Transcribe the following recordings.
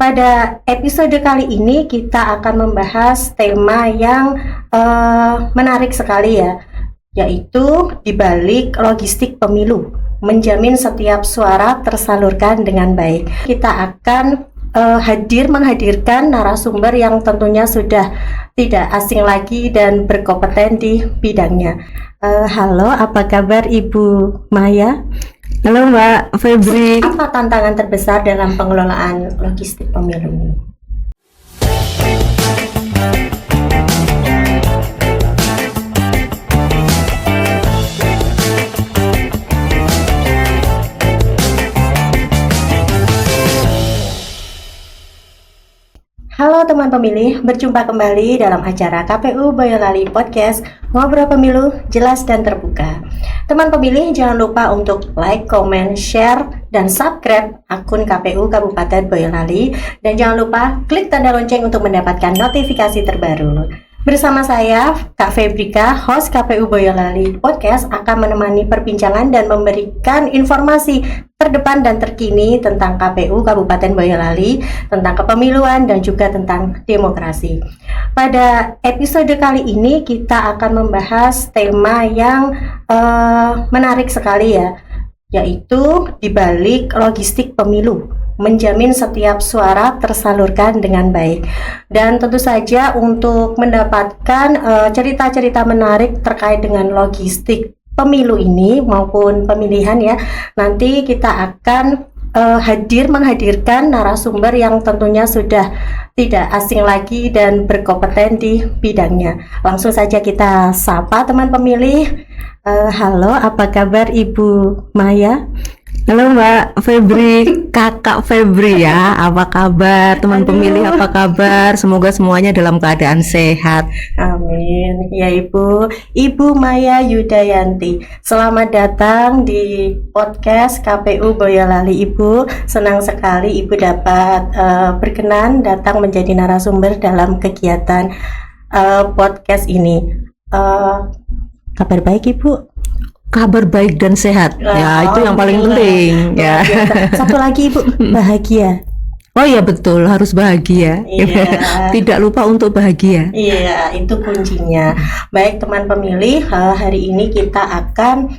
Pada episode kali ini kita akan membahas tema yang menarik sekali ya, yaitu dibalik logistik pemilu, menjamin setiap suara tersalurkan dengan baik. Kita akan menghadirkan narasumber yang tentunya sudah tidak asing lagi dan berkompeten di bidangnya. Halo, apa kabar Ibu Maya? Halo Mbak Febri. Apa tantangan terbesar dalam pengelolaan logistik pemilu? Halo teman pemilih, berjumpa kembali dalam acara KPU Boyolali Podcast, Ngobrol Pemilu Jelas dan Terbuka. Teman pemilih jangan lupa untuk like, comment, share, dan subscribe akun KPU Kabupaten Boyolali. Dan jangan lupa klik tanda lonceng untuk mendapatkan notifikasi terbaru. Bersama saya, Kak Febrika, host KPU Boyolali Podcast, akan menemani perbincangan dan memberikan informasi terdepan dan terkini tentang KPU Kabupaten Boyolali, tentang kepemiluan dan juga tentang demokrasi. Pada episode kali ini kita akan membahas tema yang menarik sekali ya, yaitu dibalik logistik pemilu, menjamin setiap suara tersalurkan dengan baik. Dan tentu saja untuk mendapatkan cerita-cerita menarik terkait dengan logistik pemilu ini maupun pemilihan ya, nanti kita akan menghadirkan narasumber yang tentunya sudah tidak asing lagi dan berkompeten di bidangnya. Langsung saja kita sapa teman pemilih. Halo, apa kabar Ibu Maya? Halo Mbak Febri, Kakak Febri ya. Apa kabar teman pemilih, apa kabar? Semoga semuanya dalam keadaan sehat. Amin. Ya Ibu Maya Yudayanti, selamat datang di podcast KPU Boyolali. Ibu, senang sekali Ibu dapat berkenan datang menjadi narasumber dalam kegiatan podcast ini. Kabar baik Ibu? Kabar baik dan sehat. Ya, itu yang paling penting ya. Satu lagi Ibu, bahagia. Oh iya betul, harus bahagia. Iya. Tidak lupa untuk bahagia. Iya, itu kuncinya. Baik teman pemilih, hari ini kita akan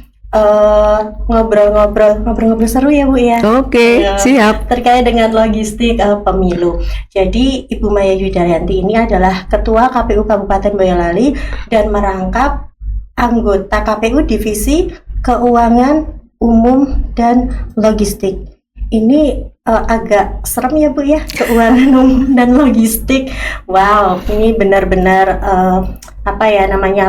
ngobrol-ngobrol seru ya Bu ya. Oke, siap. Terkait dengan logistik pemilu. Jadi Ibu Maya Yudayanti ini adalah Ketua KPU Kabupaten Boyolali dan merangkap anggota KPU Divisi Keuangan Umum dan Logistik. Ini agak serem ya Bu ya, keuangan umum dan logistik. Wow, ini benar-benar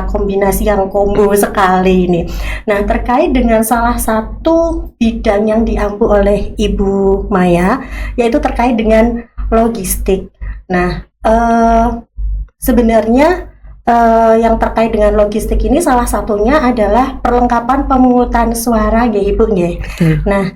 kombinasi yang combo sekali ini. Nah, terkait dengan salah satu bidang yang diampu oleh Ibu Maya, yaitu terkait dengan logistik. Nah, sebenarnya yang terkait dengan logistik ini salah satunya adalah perlengkapan pemungutan suara ya Ibu ya. Nah,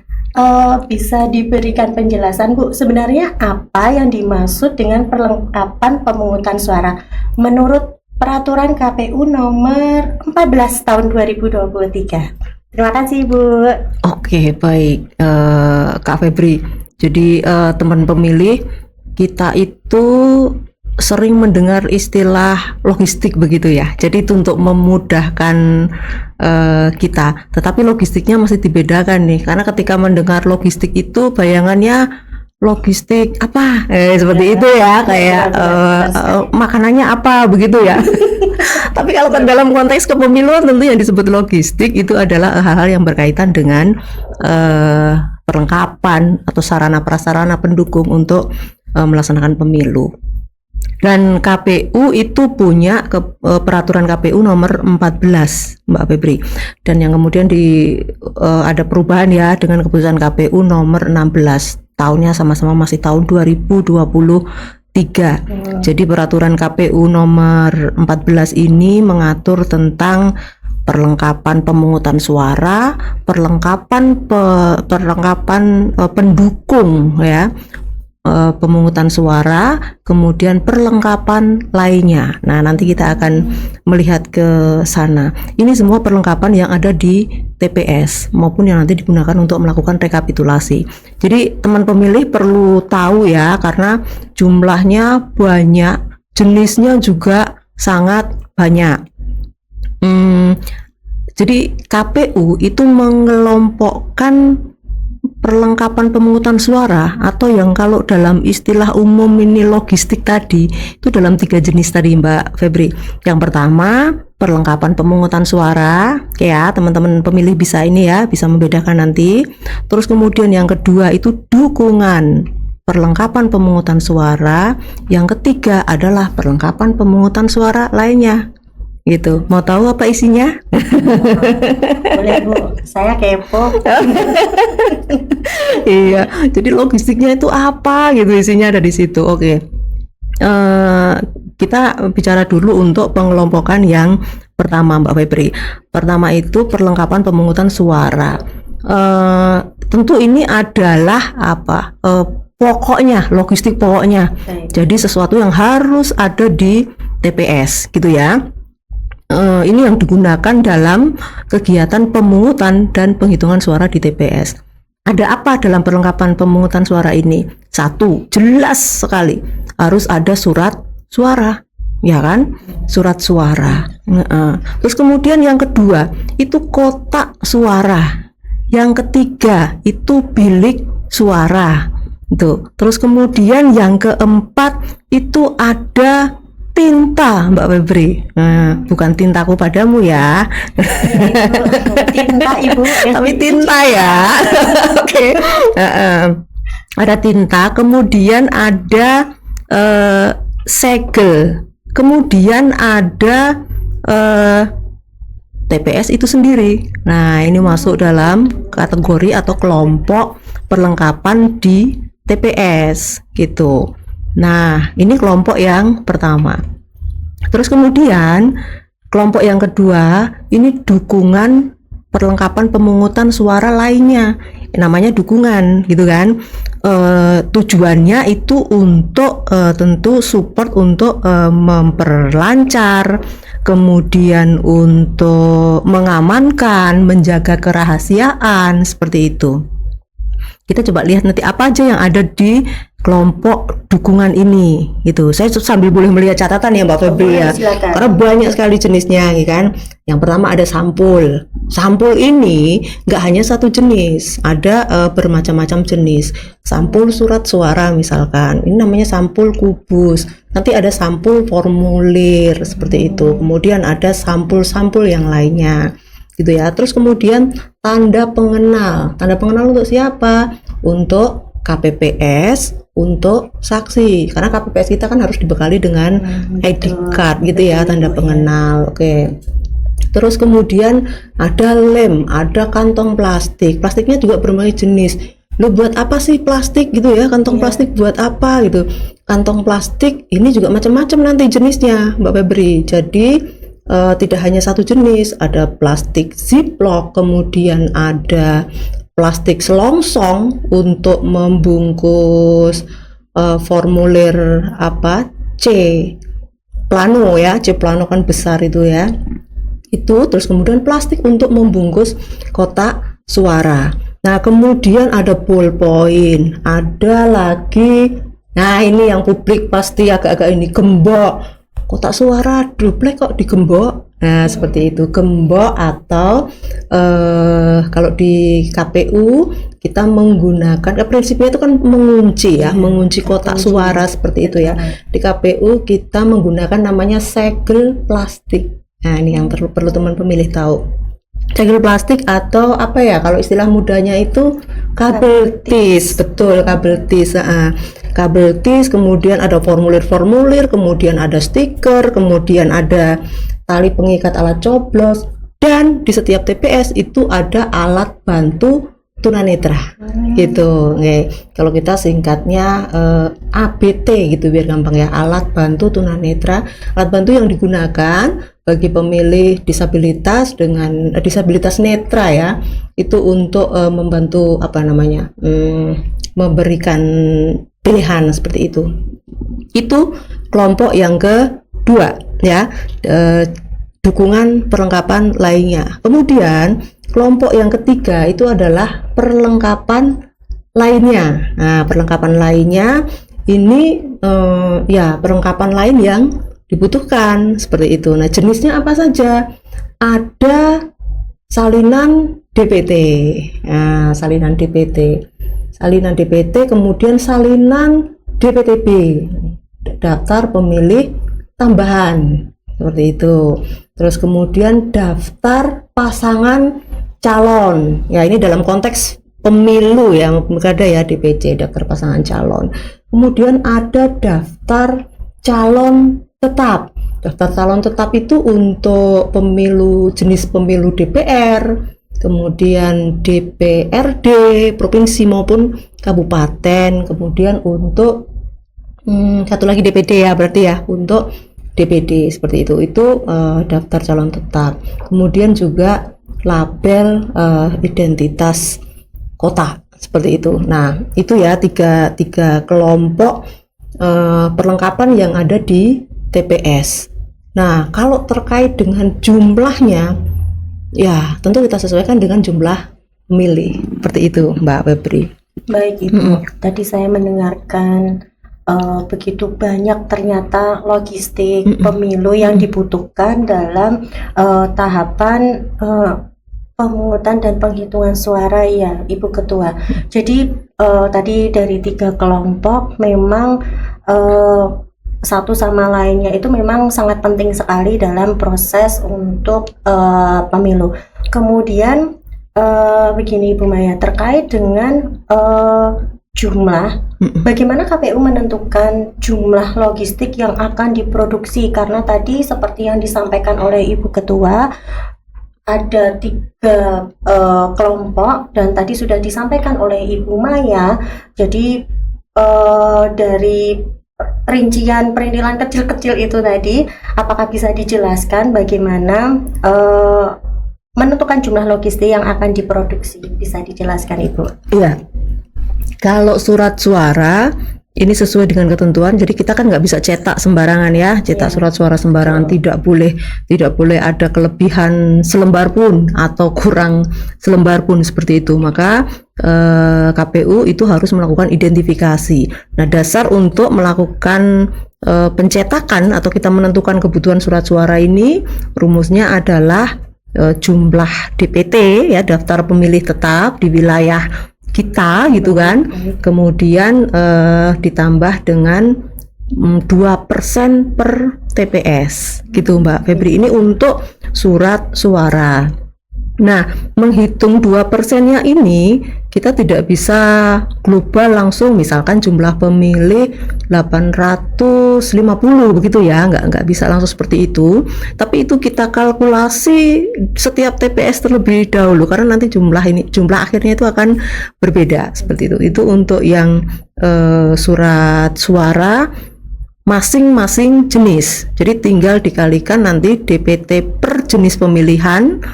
bisa diberikan penjelasan Bu, sebenarnya apa yang dimaksud dengan perlengkapan pemungutan suara menurut peraturan KPU nomor 14 tahun 2023? Terima kasih Bu. Oke, baik Kak Febri. Jadi teman pemilih, kita itu sering mendengar istilah logistik begitu ya. Jadi itu untuk memudahkan kita. Tetapi logistiknya masih dibedakan nih. Karena ketika mendengar logistik itu bayangannya logistik apa? Seperti itu ya. Kayak makanannya apa begitu ya. Tapi kalau dalam konteks kepemiluan tentu yang disebut logistik itu adalah hal-hal yang berkaitan dengan perlengkapan atau sarana prasarana pendukung untuk melaksanakan pemilu. Dan KPU itu punya peraturan KPU nomor 14 Mbak Febri, dan yang kemudian ada perubahan ya dengan keputusan KPU nomor 16, tahunnya sama-sama masih tahun 2023. Jadi peraturan KPU nomor 14 ini mengatur tentang perlengkapan pemungutan suara, perlengkapan pendukung ya, pemungutan suara, kemudian perlengkapan lainnya. Nah, nanti kita akan melihat ke sana. Ini semua perlengkapan yang ada di TPS maupun yang nanti digunakan untuk melakukan rekapitulasi. Jadi teman pemilih perlu tahu ya, karena jumlahnya banyak, jenisnya juga sangat banyak. Jadi KPU itu mengelompokkan perlengkapan pemungutan suara, atau yang kalau dalam istilah umum ini logistik tadi, itu dalam 3 jenis tadi Mbak Febri. Yang pertama perlengkapan pemungutan suara, ya teman-teman pemilih bisa ini ya, bisa membedakan nanti. Terus kemudian yang kedua itu dukungan perlengkapan pemungutan suara, yang ketiga adalah perlengkapan pemungutan suara lainnya. Gitu. Mau tahu apa isinya? Boleh Bu, saya kepo. Iya, jadi logistiknya itu apa gitu, isinya ada di situ. Oke. Kita bicara dulu untuk pengelompokan yang pertama Mbak Febri. Pertama itu perlengkapan pemungutan suara. Tentu ini adalah apa? Pokoknya, logistik pokoknya. Jadi sesuatu yang harus ada di TPS gitu ya. Ini yang digunakan dalam kegiatan pemungutan dan penghitungan suara di TPS. Ada apa dalam perlengkapan pemungutan suara ini? Satu, jelas sekali harus ada surat suara, ya kan? Surat suara. Terus kemudian yang kedua itu kotak suara. Yang ketiga itu bilik suara. Tuh. Terus kemudian yang keempat itu ada tinta Mbak Febri. Bukan tintaku padamu ya. Tinta Ibu. Tapi tinta ya. Oke. Ada tinta, kemudian ada segel, kemudian ada TPS itu sendiri. Nah, ini masuk dalam kategori atau kelompok perlengkapan di TPS gitu. Nah, ini kelompok yang pertama. Terus kemudian kelompok yang kedua ini dukungan perlengkapan pemungutan suara lainnya. Namanya dukungan gitu kan. Tujuannya itu untuk tentu support untuk memperlancar, kemudian untuk mengamankan, menjaga kerahasiaan, seperti itu. Kita coba lihat nanti apa aja yang ada di kelompok dukungan ini gitu. Saya sambil boleh melihat catatan ya Mbak Febri ya, karena banyak sekali jenisnya ya kan. Yang pertama ada sampul. Sampul ini nggak hanya satu jenis, ada bermacam-macam jenis. Sampul surat suara misalkan, ini namanya sampul kubus. Nanti ada sampul formulir seperti itu. Kemudian ada sampul-sampul yang lainnya gitu ya. Terus kemudian tanda pengenal. Tanda pengenal untuk siapa? Untuk KPPS, untuk saksi, karena KPPS kita kan harus dibekali dengan ID card gitu ya, tanda pengenal. Oke. Terus kemudian ada lem, ada kantong plastik. Plastiknya juga berbagai jenis. Lo buat apa sih plastik gitu ya? Kantong plastik buat apa gitu? Kantong plastik ini juga macam-macam nanti jenisnya Mbak Febri. Jadi tidak hanya satu jenis, ada plastik ziplock, kemudian ada plastik selongsong untuk membungkus formulir apa C plano ya, C plano kan besar itu ya, itu. Terus kemudian plastik untuk membungkus kotak suara. Nah kemudian ada ballpoint, ada lagi, nah ini yang publik pasti agak-agak ini, gembok. Kotak suara duplek kok digembok. Nah seperti itu, gembok, atau kalau di KPU kita menggunakan, prinsipnya itu kan mengunci ya, mengunci kotak suara seperti itu ya. Di KPU kita menggunakan namanya segel plastik. Nah ini yang perlu teman pemilih tahu. Segel plastik atau apa ya, kalau istilah mudanya itu kabel tis. Betul, kabel tis. Kabel tis, kemudian ada formulir-formulir, kemudian ada stiker, kemudian ada tali pengikat alat coblos, dan di setiap TPS itu ada alat bantu tunanetra gitu. Kalau kita singkatnya ABT gitu biar gampang ya, alat bantu tunanetra. Alat bantu yang digunakan bagi pemilih disabilitas dengan disabilitas netra ya, itu untuk membantu apa namanya, memberikan pilihan seperti itu. Itu kelompok yang kedua ya, dukungan perlengkapan lainnya. Kemudian kelompok yang ketiga itu adalah perlengkapan lainnya. Nah, perlengkapan lainnya ini ya perlengkapan lain yang dibutuhkan seperti itu. Nah, jenisnya apa saja? Ada salinan DPT. Nah, salinan DPT, kemudian salinan DPTB, daftar pemilih tambahan seperti itu. Terus kemudian daftar pasangan calon. Ya, ini dalam konteks pemilu ya, pilkada ya, DPC, daftar pasangan calon. Kemudian ada daftar calon tetap. Daftar calon tetap itu untuk pemilu, jenis pemilu DPR, kemudian DPRD provinsi maupun kabupaten, kemudian untuk satu lagi DPD ya, berarti ya untuk DPD seperti itu daftar calon tetap. Kemudian juga label identitas kota seperti itu. Nah, itu ya tiga kelompok perlengkapan yang ada di TPS. Nah, kalau terkait dengan jumlahnya, ya tentu kita sesuaikan dengan jumlah pemilih seperti itu, Mbak Febri. Baik Ibu, tadi saya mendengarkan begitu banyak ternyata logistik pemilu yang dibutuhkan dalam tahapan pemungutan dan penghitungan suara ya Ibu Ketua. Jadi tadi dari 3 kelompok memang satu sama lainnya itu memang sangat penting sekali dalam proses untuk pemilu. Kemudian begini Ibu Maya, terkait dengan jumlah, bagaimana KPU menentukan jumlah logistik yang akan diproduksi? Karena tadi seperti yang disampaikan oleh Ibu Ketua, ada 3 kelompok dan tadi sudah disampaikan oleh Ibu Maya. Jadi dari rincian perintilan kecil-kecil itu tadi, apakah bisa dijelaskan bagaimana menentukan jumlah logistik yang akan diproduksi? Bisa dijelaskan Ibu? Iya. Kalau surat suara ini sesuai dengan ketentuan, jadi kita kan nggak bisa cetak sembarangan ya, cetak surat suara sembarangan, tidak boleh ada kelebihan selembar pun atau kurang selembar pun seperti itu. Maka KPU itu harus melakukan identifikasi. Nah, dasar untuk melakukan pencetakan atau kita menentukan kebutuhan surat suara ini, rumusnya adalah jumlah DPT ya, daftar pemilih tetap di wilayah kita gitu kan, kemudian ditambah dengan 2% per TPS gitu Mbak Febri. Ini untuk surat suara. Nah, menghitung 2%-nya ini kita tidak bisa global langsung, misalkan jumlah pemilih 850 begitu ya, nggak bisa langsung seperti itu. Tapi itu kita kalkulasi setiap TPS terlebih dahulu, karena nanti jumlah akhirnya itu akan berbeda seperti itu. Itu untuk yang surat suara masing-masing jenis. Jadi tinggal dikalikan nanti DPT per jenis pemilihan,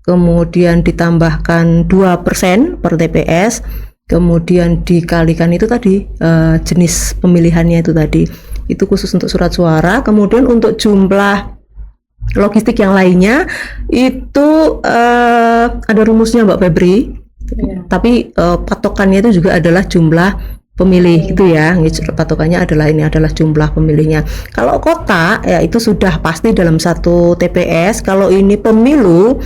kemudian ditambahkan 2% per TPS, kemudian dikalikan itu tadi jenis pemilihannya itu tadi. Itu khusus untuk surat suara. Kemudian untuk jumlah logistik yang lainnya itu ada rumusnya Mbak Febri, tapi patokannya itu juga adalah jumlah pemilih gitu ya. Patokannya adalah jumlah pemilihnya. Kalau kota ya itu sudah pasti dalam satu TPS. Kalau ini pemilu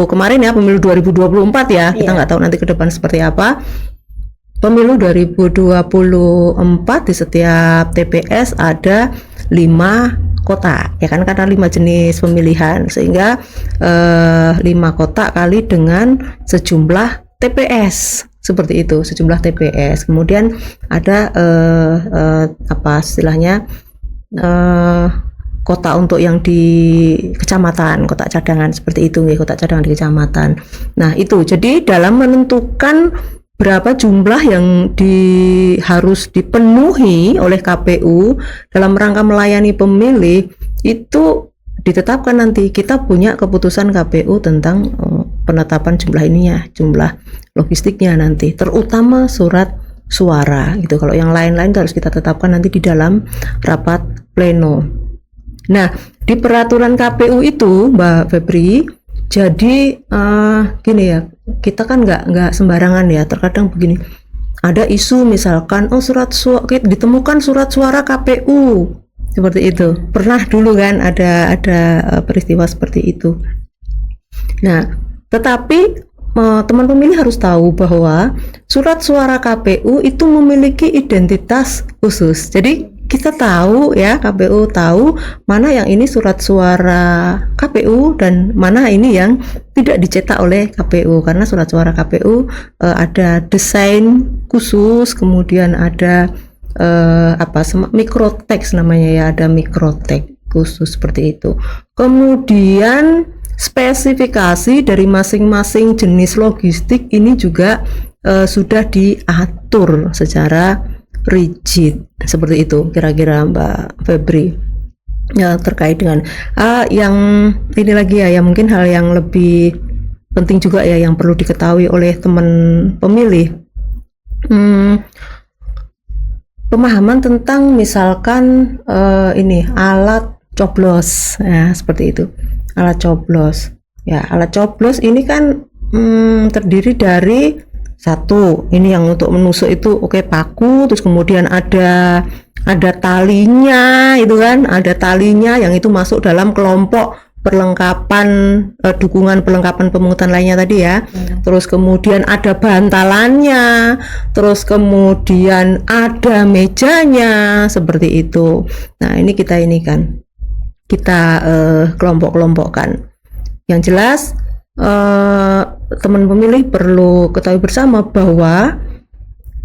kemarin ya, pemilu 2024 ya, kita nggak tahu nanti ke depan seperti apa. Pemilu 2024 di setiap TPS ada 5 kota ya kan, karena 5 jenis pemilihan, sehingga 5 kota kali dengan sejumlah TPS seperti itu, sejumlah TPS. Kemudian ada apa istilahnya, kota untuk yang di kecamatan, kotak cadangan seperti itu, kotak cadangan di kecamatan. Nah, itu jadi dalam menentukan berapa jumlah yang harus dipenuhi oleh KPU dalam rangka melayani pemilih, itu ditetapkan nanti. Kita punya keputusan KPU tentang penetapan jumlah ininya, jumlah logistiknya nanti, terutama surat suara gitu. Kalau yang lain-lain itu harus kita tetapkan nanti di dalam rapat pleno. Nah, di peraturan KPU itu Mbak Febri, jadi gini ya, kita kan nggak sembarangan ya. Terkadang begini, ada isu misalkan ditemukan surat suara KPU seperti itu. Pernah dulu kan ada peristiwa seperti itu. Nah, tetapi teman pemilih harus tahu bahwa surat suara KPU itu memiliki identitas khusus. Jadi kita tahu ya, KPU tahu mana yang ini surat suara KPU dan mana ini yang tidak dicetak oleh KPU, karena surat suara KPU ada desain khusus, kemudian ada mikroteks namanya ya, ada mikroteks khusus seperti itu. Kemudian spesifikasi dari masing-masing jenis logistik ini juga sudah diatur secara rigid seperti itu kira-kira Mbak Febri. Ya, terkait dengan yang ini lagi ya, yang mungkin hal yang lebih penting juga ya yang perlu diketahui oleh teman pemilih. Pemahaman tentang misalkan ini alat coblos ya, seperti itu. Alat coblos ya, alat coblos ini kan terdiri dari satu, ini yang untuk menusuk itu paku, terus kemudian ada talinya itu kan, ada talinya yang itu masuk dalam kelompok perlengkapan dukungan perlengkapan pemungutan lainnya tadi ya. Terus kemudian ada bantalannya, terus kemudian ada mejanya seperti itu. Nah, ini kita kelompok-kelompokkan. Yang jelas teman pemilih perlu ketahui bersama bahwa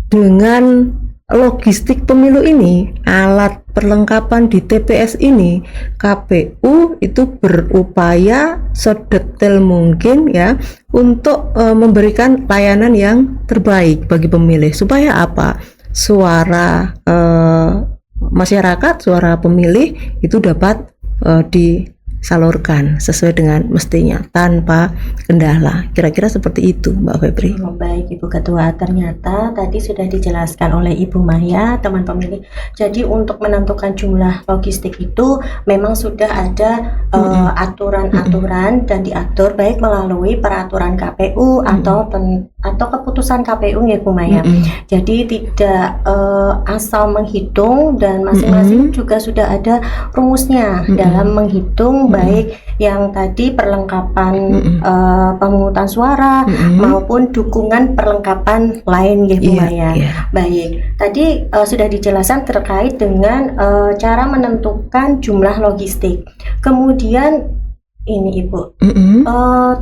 dengan logistik pemilu ini, alat perlengkapan di TPS ini, KPU itu berupaya sedetail mungkin ya untuk memberikan layanan yang terbaik bagi pemilih. Supaya apa? Suara masyarakat, suara pemilih itu dapat disalurkan sesuai dengan mestinya tanpa kendala. Kira-kira seperti itu Mbak Febri. Baik Ibu Ketua, ternyata tadi sudah dijelaskan oleh Ibu Maya, teman pemilih. Jadi untuk menentukan jumlah logistik itu memang sudah ada aturan-aturan dan diatur baik melalui peraturan KPU atau keputusan KPU ya Bu Maya. Jadi tidak asal menghitung, dan masing-masing juga sudah ada rumusnya dalam menghitung baik yang tadi perlengkapan pemungutan suara maupun dukungan perlengkapan lain ya Bu Maya. Baik, tadi sudah dijelaskan terkait dengan cara menentukan jumlah logistik. Kemudian ini Ibu,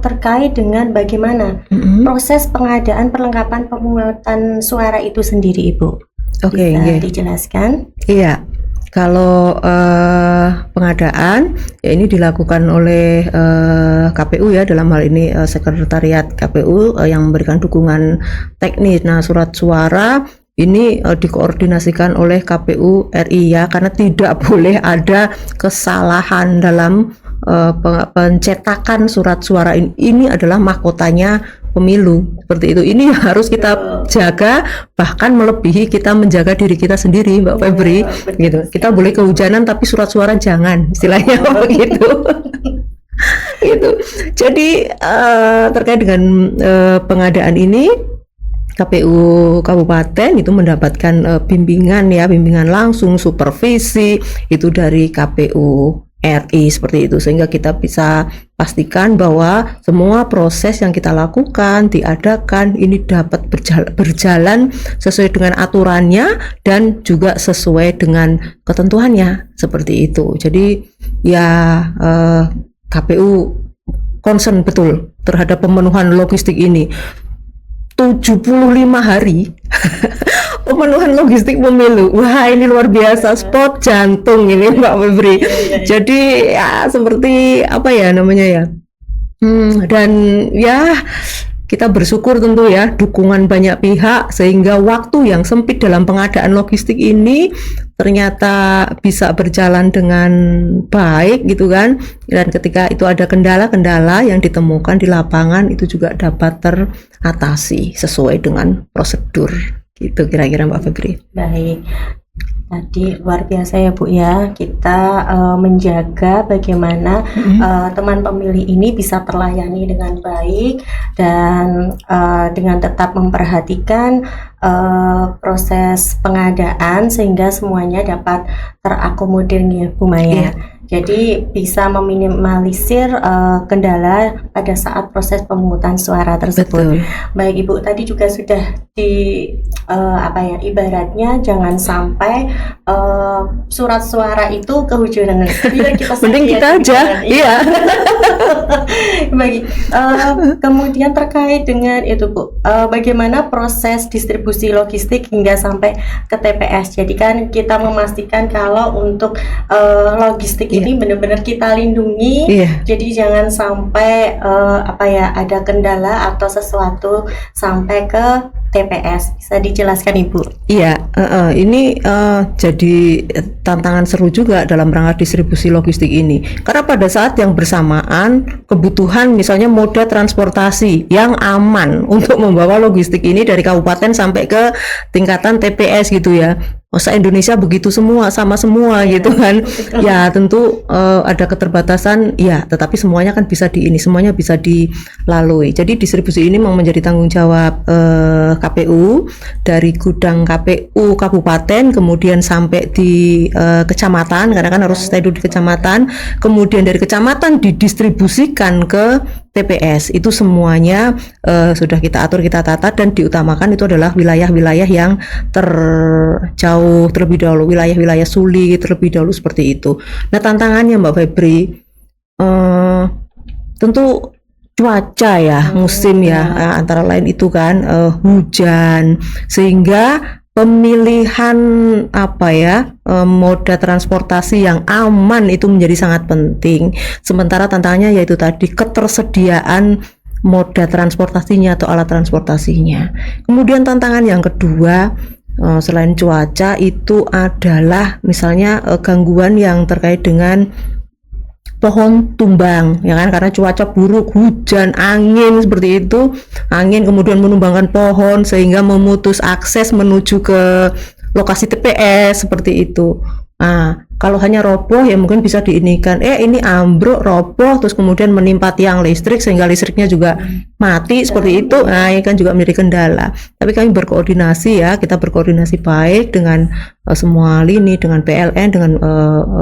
terkait dengan bagaimana proses pengadaan perlengkapan pemungutan suara itu sendiri Ibu. Bisa dijelaskan? Iya. Kalau pengadaan ya ini dilakukan oleh KPU ya, dalam hal ini sekretariat KPU yang memberikan dukungan teknis. Nah, surat suara ini dikoordinasikan oleh KPU RI ya, karena tidak boleh ada kesalahan dalam pencetakan surat suara. Ini adalah mahkotanya pemilu seperti itu. Ini harus kita jaga, bahkan melebihi kita menjaga diri kita sendiri Mbak Febri gitu. Kita boleh kehujanan tapi surat suara jangan, istilahnya begitu. Gitu. Jadi terkait dengan pengadaan ini, KPU Kabupaten itu mendapatkan bimbingan langsung, supervisi itu dari KPU RI seperti itu, sehingga kita bisa pastikan bahwa semua proses yang kita lakukan, diadakan ini dapat berjalan sesuai dengan aturannya dan juga sesuai dengan ketentuannya seperti itu. Jadi ya KPU concern betul terhadap pemenuhan logistik ini. 75 hari pemenuhan logistik pemilu. Wah, ini luar biasa, spot jantung ini Mbak Febri. Jadi ya seperti apa ya namanya ya. Dan ya kita bersyukur tentu ya dukungan banyak pihak, sehingga waktu yang sempit dalam pengadaan logistik ini ternyata bisa berjalan dengan baik gitu kan. Dan ketika itu ada kendala-kendala yang ditemukan di lapangan, itu juga dapat teratasi sesuai dengan prosedur Gitu kira-kira Mbak Febri. Baik. Tadi luar biasa ya Bu ya, kita menjaga bagaimana teman pemilih ini bisa terlayani dengan baik dan dengan tetap memperhatikan proses pengadaan sehingga semuanya dapat terakomodir ya Bu Maya. Jadi bisa meminimalisir kendala pada saat proses pemungutan suara tersebut. Betul. Baik Ibu, tadi juga sudah ibaratnya jangan sampai surat suara itu kehujanan. Mending kita aja, iya. Bagi kemudian terkait dengan itu Bu, bagaimana proses distribusi logistik hingga sampai ke TPS. Jadi kan kita memastikan kalau untuk logistik ini benar-benar kita lindungi. Jadi jangan sampai ada kendala atau sesuatu sampai ke TPS. Bisa dijelaskan Ibu? Iya, ini jadi tantangan seru juga dalam rangka distribusi logistik ini. Karena pada saat yang bersamaan kebutuhan misalnya moda transportasi yang aman untuk membawa logistik ini dari kabupaten sampai ke tingkatan TPS gitu ya. Masa Indonesia begitu semua, sama semua gitu kan. Ya tentu ada keterbatasan ya, tetapi semuanya kan semuanya bisa dilalui. Jadi distribusi ini memang menjadi tanggung jawab KPU dari gudang KPU kabupaten, kemudian sampai di kecamatan, karena kan harus stay di kecamatan, kemudian dari kecamatan didistribusikan ke TPS. Itu semuanya sudah kita atur, kita tata, dan diutamakan itu adalah wilayah-wilayah yang terjauh terlebih dahulu, wilayah-wilayah sulit terlebih dahulu seperti itu. Nah tantangannya Mbak Febri tentu cuaca ya, musim ya, antara lain itu kan hujan, sehingga pemilihan moda transportasi yang aman itu menjadi sangat penting. Sementara tantangannya yaitu tadi ketersediaan moda transportasinya atau alat transportasinya. Kemudian tantangan yang kedua selain cuaca itu adalah misalnya gangguan yang terkait dengan pohon tumbang ya kan, karena cuaca buruk, hujan, angin seperti itu, angin kemudian menumbangkan pohon sehingga memutus akses menuju ke lokasi TPS seperti itu. Nah, kalau hanya roboh ya mungkin bisa diinikan, ini ambruk, roboh, terus kemudian menimpa tiang listrik sehingga listriknya juga mati seperti itu. Nah, ini kan juga menjadi kendala. Tapi kami berkoordinasi ya, kita berkoordinasi baik dengan semua lini, dengan PLN, dengan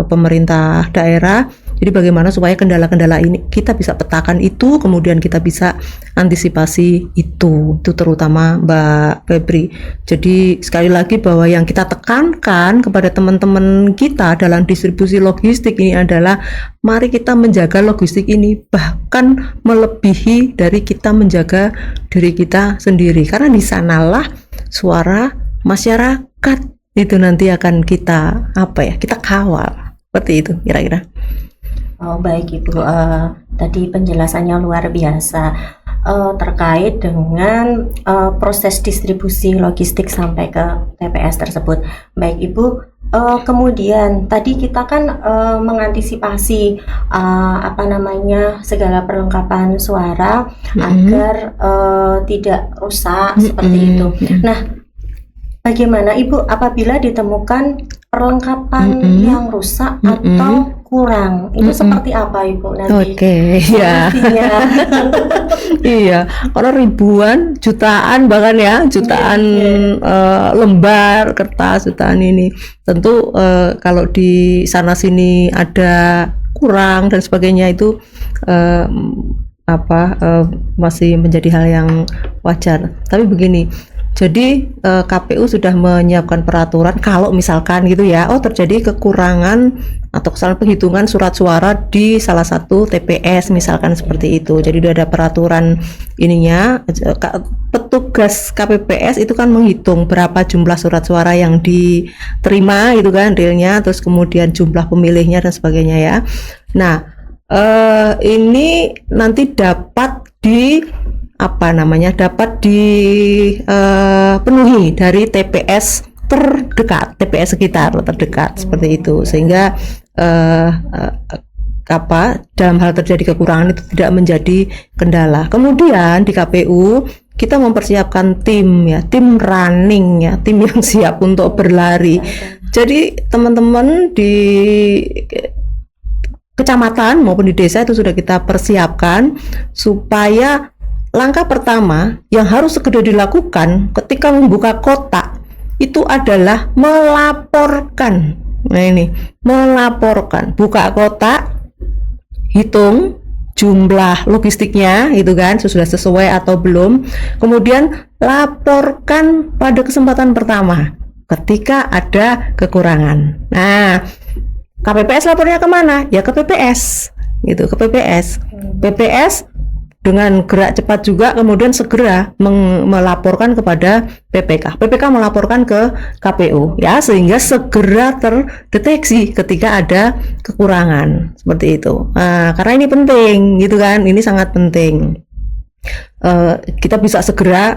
pemerintah daerah. Jadi bagaimana supaya kendala-kendala ini kita bisa petakan itu, kemudian kita bisa antisipasi itu terutama Mbak Febri. Jadi sekali lagi bahwa yang kita tekankan kepada teman-teman kita dalam distribusi logistik ini adalah mari kita menjaga logistik ini bahkan melebihi dari kita menjaga diri kita sendiri, karena di sanalah suara masyarakat itu nanti akan kita kita kawal seperti itu kira-kira. Oh baik Ibu, tadi penjelasannya luar biasa terkait dengan proses distribusi logistik sampai ke TPS tersebut. Baik Ibu, kemudian tadi kita kan mengantisipasi segala perlengkapan suara agar tidak rusak seperti itu. Nah, bagaimana Ibu apabila ditemukan perlengkapan yang rusak atau kurang, itu seperti apa Ibu nanti? Ya. Iya, karena ribuan, jutaan bahkan ya, jutaan lembar kertas, jutaan ini. Tentu kalau di sana sini ada kurang dan sebagainya itu masih menjadi hal yang wajar. Tapi begini, jadi KPU sudah menyiapkan peraturan kalau misalkan gitu ya, terjadi kekurangan atau kesalahan penghitungan surat suara di salah satu TPS misalkan seperti itu. Jadi sudah ada peraturan ininya, petugas KPPS itu kan menghitung berapa jumlah surat suara yang diterima gitu kan realnya, terus kemudian jumlah pemilihnya dan sebagainya ya. Nah, ini nanti dapat dipenuhi dari TPS terdekat, TPS sekitar terdekat seperti itu, sehingga dalam hal terjadi kekurangan itu tidak menjadi kendala. Kemudian di KPU kita mempersiapkan tim ya, tim running ya, tim yang siap untuk berlari. Jadi teman-teman di kecamatan maupun di desa itu sudah kita persiapkan supaya langkah pertama yang harus segera dilakukan ketika membuka kotak itu adalah melaporkan. Nah ini, melaporkan, buka kotak, hitung jumlah logistiknya itu kan sudah sesuai atau belum, kemudian laporkan pada kesempatan pertama ketika ada kekurangan. Nah, KPPS lapornya kemana? Ya ke PPS gitu, ke PPS. PPS dengan gerak cepat juga kemudian segera melaporkan kepada PPK. PPK melaporkan ke KPU ya, sehingga segera terdeteksi ketika ada kekurangan seperti itu. Nah, karena ini penting gitu kan, ini sangat penting. Kita bisa segera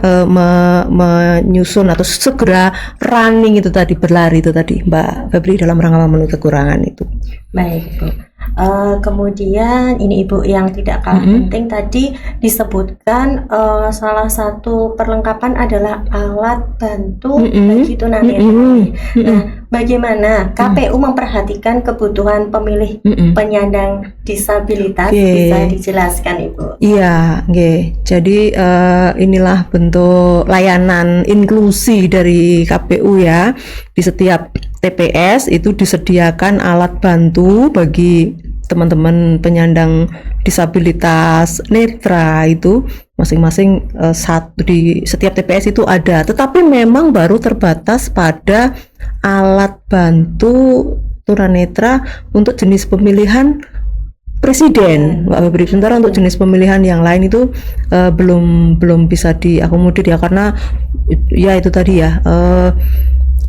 menyusun atau segera running itu tadi, berlari itu tadi Mbak Febri, dalam rangka memenuhi kekurangan itu. Baik Ibu. Kemudian ini Ibu yang tidak kalah penting tadi disebutkan salah satu perlengkapan adalah alat bantu bagi tunanetra. Nah, bagaimana KPU memperhatikan kebutuhan pemilih penyandang disabilitas? Bisa dijelaskan Ibu? Iya, jadi inilah bentuk layanan inklusi dari KPU ya. Di setiap TPS itu disediakan alat bantu bagi teman-teman penyandang disabilitas netra, itu masing-masing di setiap TPS itu ada, tetapi memang baru terbatas pada alat bantu tunanetra untuk jenis pemilihan presiden, Mbak Febri. Sementara untuk jenis pemilihan yang lain itu belum bisa diakomodir ya, karena ya itu tadi ya,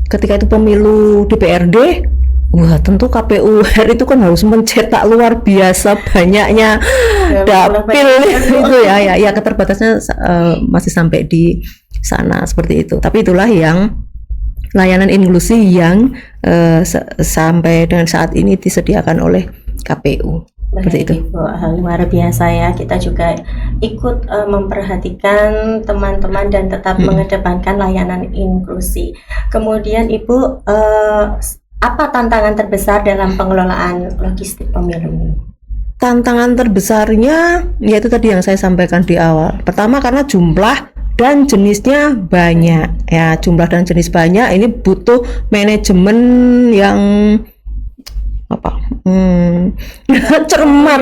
ketika itu pemilu DPRD, wah tentu KPU RI itu kan harus mencetak luar biasa banyaknya dapil itu ya keterbatasannya masih sampai di sana seperti itu. Tapi itulah yang layanan inklusi yang sampai dengan saat ini disediakan oleh KPU. Seperti itu. Ibu, luar biasa ya, kita juga ikut memperhatikan teman-teman dan tetap mengedepankan layanan inklusi. Kemudian Ibu, apa tantangan terbesar dalam pengelolaan logistik pemilu ini? Tantangan terbesarnya yaitu tadi yang saya sampaikan di awal. Pertama, karena jumlah dan jenisnya banyak ya, jumlah dan jenis banyak, ini butuh manajemen yang cermat.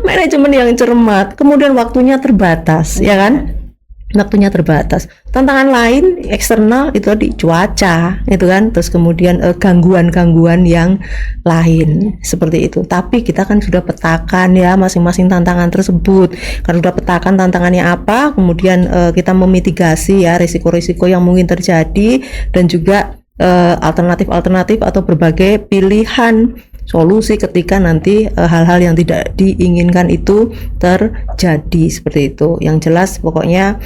Manajemen yang cermat, kemudian waktunya terbatas ya kan, waktunya terbatas. Tantangan lain eksternal itu di cuaca itu kan, terus kemudian gangguan-gangguan yang lain seperti itu. Tapi kita kan sudah petakan ya masing-masing tantangan tersebut, kan sudah petakan tantangannya apa, kemudian kita memitigasi ya risiko-risiko yang mungkin terjadi, dan juga alternatif-alternatif atau berbagai pilihan solusi ketika nanti hal-hal yang tidak diinginkan itu terjadi seperti itu. Yang jelas pokoknya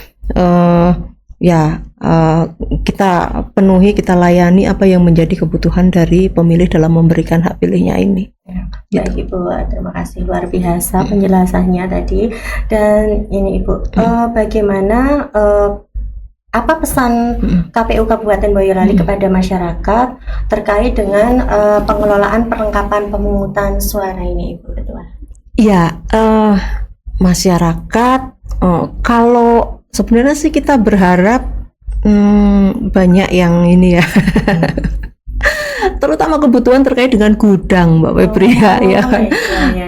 kita penuhi, kita layani apa yang menjadi kebutuhan dari pemilih dalam memberikan hak pilihnya ini. Baik Ibu, terima kasih luar biasa penjelasannya tadi. Dan ini Ibu, bagaimana apa pesan KPU Kabupaten Boyolali kepada masyarakat terkait dengan pengelolaan perlengkapan pemungutan suara ini, Ibu Ketua? Ya, masyarakat kalau sebenarnya sih kita berharap banyak yang ini ya, terutama kebutuhan terkait dengan gudang, Mbak Febri ya,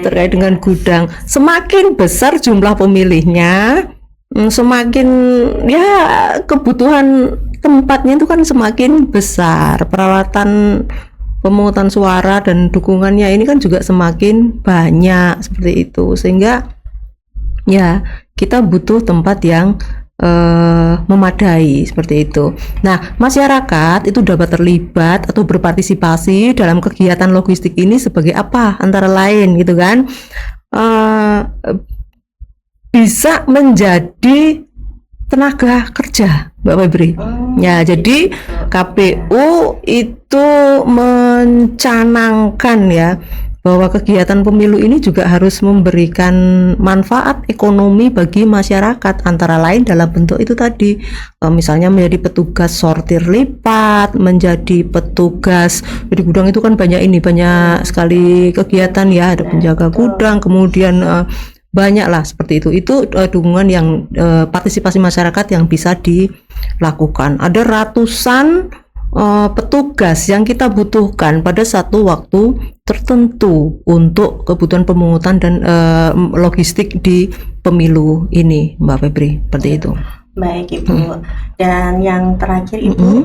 terkait dengan gudang. Semakin besar jumlah pemilihnya, semakin ya kebutuhan tempatnya itu kan semakin besar, peralatan pemungutan suara dan dukungannya ini kan juga semakin banyak seperti itu, sehingga ya kita butuh tempat yang memadai seperti itu. Nah, masyarakat itu dapat terlibat atau berpartisipasi dalam kegiatan logistik ini sebagai apa? Antara lain gitu kan, bisa menjadi tenaga kerja, Mbak Febri. Ya, jadi KPU itu mencanangkan ya bahwa kegiatan pemilu ini juga harus memberikan manfaat ekonomi bagi masyarakat, antara lain dalam bentuk itu tadi, misalnya menjadi petugas sortir lipat, menjadi petugas di gudang. Itu kan banyak sekali kegiatan ya, ada penjaga gudang, kemudian banyak lah seperti itu dukungan yang partisipasi masyarakat yang bisa dilakukan. Ada ratusan petugas yang kita butuhkan pada satu waktu tertentu untuk kebutuhan pemungutan dan logistik di pemilu ini, Mbak Febri, seperti itu. Baik Ibu. Dan yang terakhir Ibu,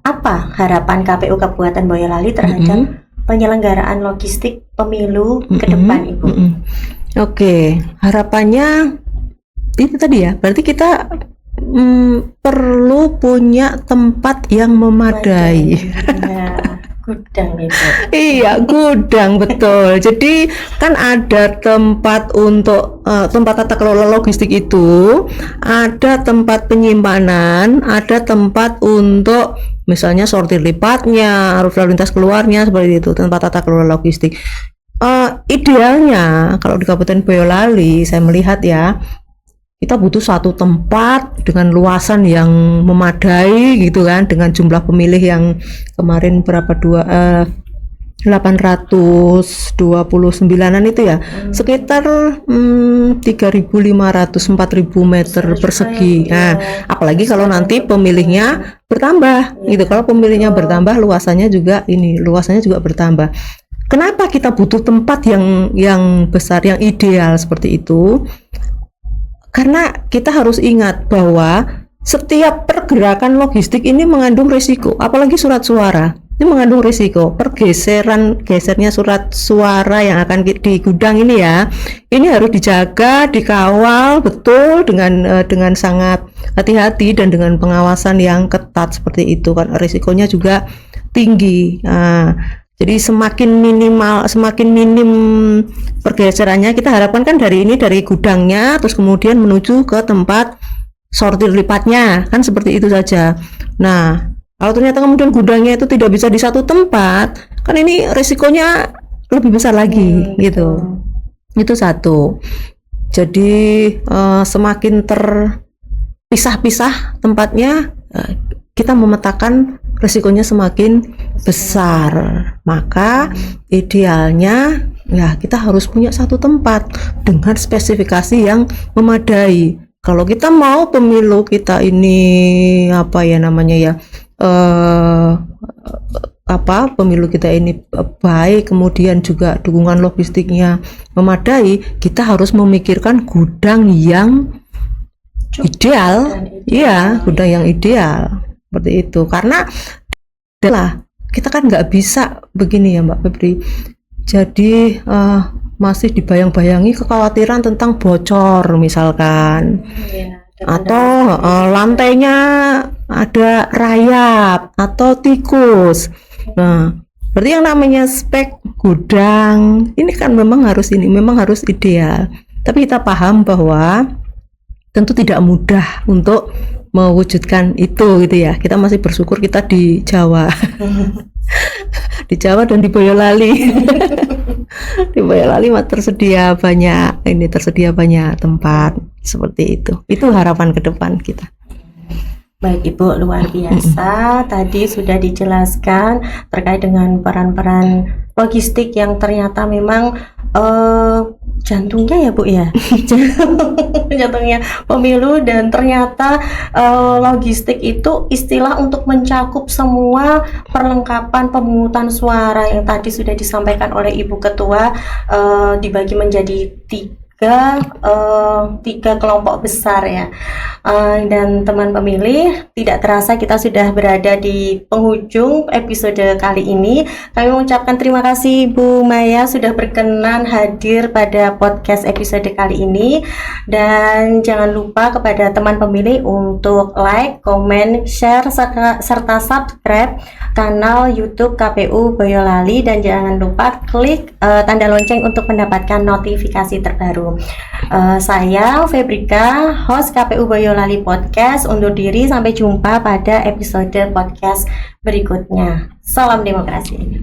apa harapan KPU Kabupaten Boyolali terhadap penyelenggaraan logistik pemilu ke depan Ibu? Oke, harapannya itu tadi ya, berarti kita perlu punya tempat yang memadai. Ya, gudang Ibu. Iya, gudang, betul. Jadi kan ada tempat untuk tempat tata kelola logistik itu, ada tempat penyimpanan, ada tempat untuk misalnya sortir lipatnya, arus lalu lintas keluarnya, seperti itu, tempat tata kelola logistik. Idealnya kalau di Kabupaten Boyolali saya melihat ya, kita butuh satu tempat dengan luasan yang memadai gitu kan, dengan jumlah pemilih yang kemarin berapa 829-an itu ya, sekitar 3.500-4.000 meter persegi. Nah, apalagi kalau nanti pemilihnya bertambah gitu. Kalau pemilihnya bertambah, luasannya juga bertambah. Kenapa kita butuh tempat yang besar, yang ideal seperti itu? Karena kita harus ingat bahwa setiap pergerakan logistik ini mengandung risiko, apalagi surat suara. Ini mengandung risiko gesernya surat suara yang akan di gudang ini ya. Ini harus dijaga, dikawal betul dengan sangat hati-hati dan dengan pengawasan yang ketat seperti itu kan. Risikonya juga tinggi. Nah, jadi semakin minim pergeserannya, kita harapkan kan dari gudangnya terus kemudian menuju ke tempat sortir lipatnya, kan seperti itu saja. Nah, kalau ternyata kemudian gudangnya itu tidak bisa di satu tempat, kan ini risikonya lebih besar lagi gitu. Itu satu. Jadi semakin terpisah-pisah tempatnya, kita memetakan risikonya semakin besar. Maka idealnya ya kita harus punya satu tempat dengan spesifikasi yang memadai. Kalau kita mau pemilu kita ini pemilu kita ini baik, kemudian juga dukungan logistiknya memadai, kita harus memikirkan gudang yang ideal. Iya, gudang yang ideal seperti itu. Karena kita kan nggak bisa begini ya Mbak Febri, jadi masih dibayang-bayangi kekhawatiran tentang bocor misalkan, atau lantainya ada rayap atau tikus. Nah, berarti yang namanya spek gudang ini kan memang harus ideal. Tapi kita paham bahwa tentu tidak mudah untuk mewujudkan itu gitu ya. Kita masih bersyukur kita di Jawa. Di Jawa dan di Boyolali. Di Boyolali tersedia banyak tempat seperti itu. Itu harapan ke depan kita. Baik Ibu, luar biasa. Tadi sudah dijelaskan terkait dengan peran-peran logistik yang ternyata memang jantungnya ya Bu ya. Jantungnya pemilu, dan ternyata logistik itu istilah untuk mencakup semua perlengkapan pemungutan suara yang tadi sudah disampaikan oleh Ibu Ketua, dibagi menjadi tiga kelompok besar ya. Dan teman pemilih, tidak terasa kita sudah berada di penghujung episode kali ini. Kami mengucapkan terima kasih Bu Maya sudah berkenan hadir pada podcast episode kali ini, dan jangan lupa kepada teman pemilih untuk like, comment, share, serta subscribe kanal YouTube KPU Boyolali, dan jangan lupa klik tanda lonceng untuk mendapatkan notifikasi terbaru. Saya Febrika, host KPU Boyolali Podcast, undur diri. Sampai jumpa pada episode podcast berikutnya. Salam demokrasi.